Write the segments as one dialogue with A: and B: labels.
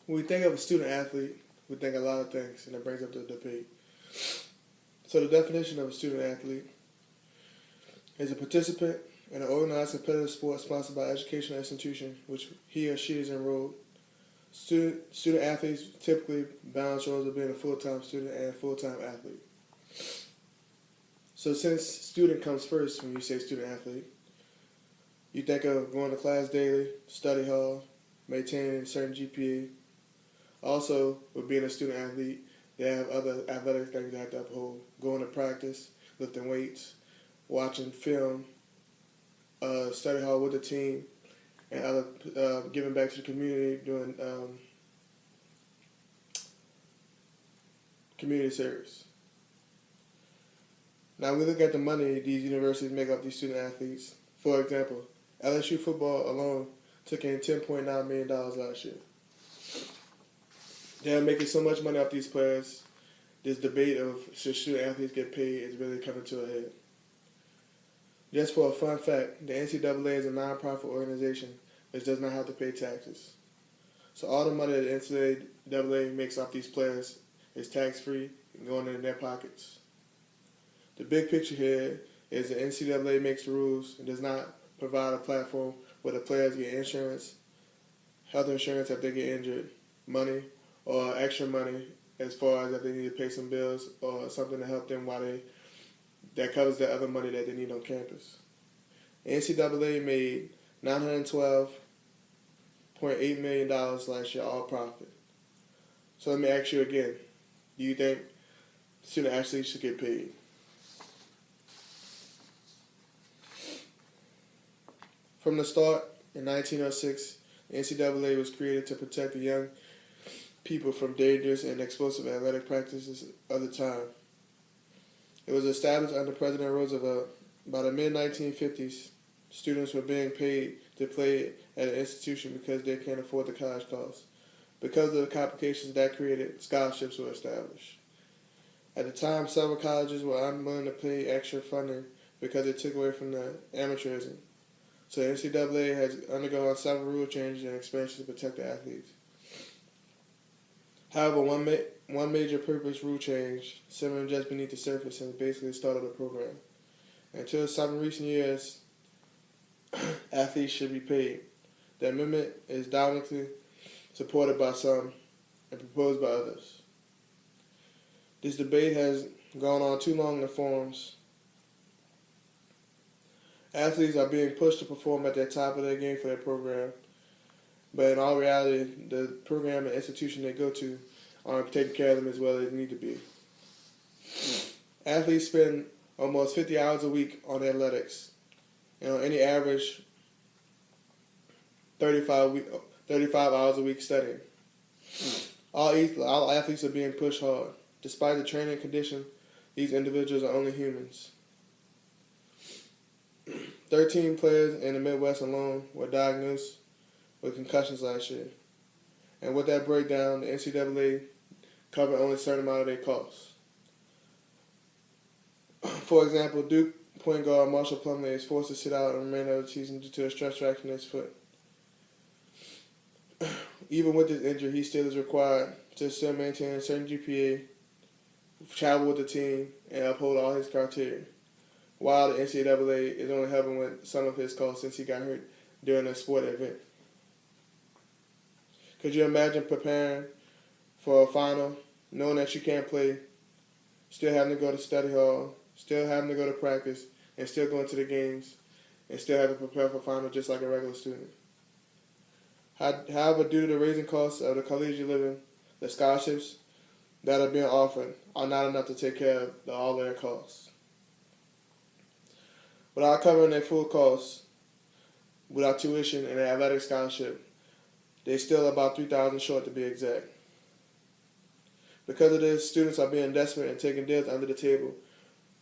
A: When we think of a student athlete, we think a lot of things, and it brings up the debate. So the definition of a student athlete is a participant in an organized competitive sport sponsored by an educational institution which he or she is enrolled. Student athletes typically balance roles of being a full-time student and a full-time athlete. So since student comes first when you say student athlete, you think of going to class daily, study hall, maintaining a certain GPA. Also, with being a student athlete, they have other athletic things they have to uphold. Going to practice, lifting weights, watching film, study hall with the team, and other giving back to the community, doing community service. Now we look at the money these universities make off these student athletes. For example, LSU football alone took in $10.9 million last year. They're making so much money off these players. This debate of should student athletes get paid is really coming to a head. Just for a fun fact, the NCAA is a non-profit organization which does not have to pay taxes. So all the money that the NCAA makes off these players is tax-free and going in their pockets. The big picture here is the NCAA makes the rules and does not provide a platform where the players get insurance, health insurance if they get injured, money, or extra money as far as if they need to pay some bills or something to help them that covers the other money that they need on campus. NCAA made $912.8 million last year, all profit. So let me ask you again, do you think student athletes should get paid? From the start, in 1906, the NCAA was created to protect the young people from dangerous and explosive athletic practices of the time. It was established under President Roosevelt. By the mid-1950s, students were being paid to play at an institution because they can't afford the college costs. Because of the complications that created, scholarships were established. At the time, several colleges were unwilling to pay extra funding because it took away from the amateurism. So the NCAA has undergone several rule changes and expansions to protect the athletes. However, one major purpose rule change, simmering just beneath the surface, has basically started the program. Until some recent years, athletes should be paid. The amendment is dominantly supported by some and proposed by others. This debate has gone on too long in the forums. Athletes are being pushed to perform at the top of their game for their program, but in all reality, the program and institution they go to aren't taking care of them as well as they need to be. Athletes spend almost 50 hours a week on athletics, and on any average, 35 hours a week studying. All athletes are being pushed hard. Despite the training condition, these individuals are only humans. 13 players in the Midwest alone were diagnosed with concussions last year. And with that breakdown, the NCAA covered only a certain amount of their costs. For example, Duke point guard Marshall Plumlee is forced to sit out the remainder of the season due to a stress fracture in his foot. Even with this injury, he still is required to still maintain a certain GPA, travel with the team, and uphold all his criteria, while the NCAA is only helping with some of his costs since he got hurt during a sport event. Could you imagine preparing for a final, knowing that you can't play, still having to go to study hall, still having to go to practice, and still going to the games, and still having to prepare for final just like a regular student? However, due to the raising costs of the collegiate living, the scholarships that are being offered are not enough to take care of all their costs. Without covering their full costs, without tuition and an athletic scholarship, they're still about $3,000 short to be exact. Because of this, students are being desperate and taking deals under the table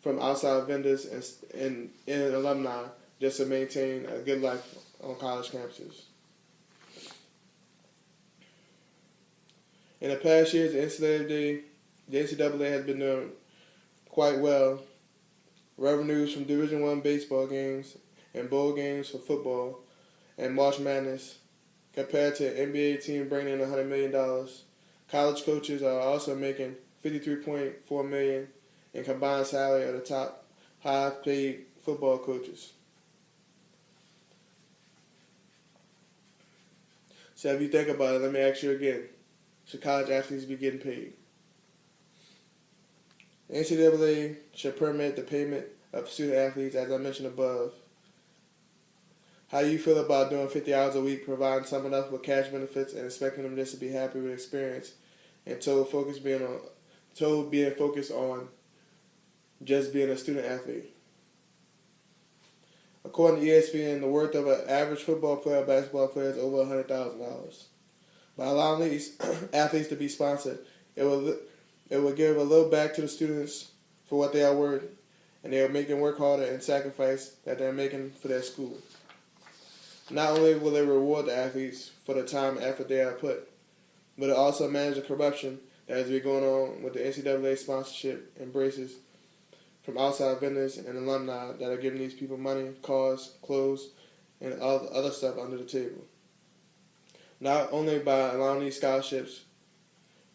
A: from outside vendors and alumni just to maintain a good life on college campuses. In the past years, the NCAA has been doing quite well. Revenues from Division I baseball games and bowl games for football and March Madness compared to an NBA team bringing in $100 million. College coaches are also making $53.4 million in combined salary of the top high-paid football coaches. So if you think about it, let me ask you again. Should college athletes be getting paid? The NCAA should permit the payment of student athletes, as I mentioned above. How do you feel about doing 50 hours a week, providing someone else with cash benefits and expecting them just to be happy with the experience, and total being focused on just being a student athlete? According to ESPN, the worth of an average football player or basketball player is over $100,000. By allowing these athletes to be sponsored, it will give a little back to the students for what they are worth, and they are making work harder and sacrifice that they're making for their school. Not only will they reward the athletes for the time and effort they have put, but it also manage the corruption that has been going on with the NCAA sponsorship embraces from outside vendors and alumni that are giving these people money, cars, clothes, and other stuff under the table. Not only by allowing these scholarships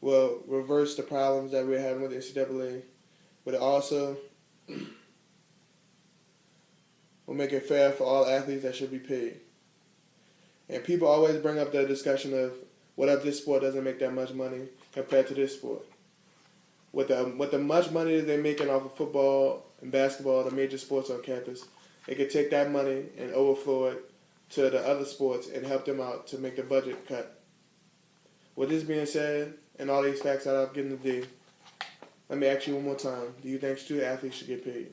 A: will reverse the problems that we're having with the NCAA, but it also will make it fair for all athletes that should be paid. And people always bring up the discussion of what if this sport doesn't make that much money compared to this sport. With the much money that they're making off of football and basketball, the major sports on campus, they could take that money and overflow it to the other sports and help them out to make the budget cut. With this being said, and all these facts that I've given today, let me ask you one more time. Do you think student athletes should get paid?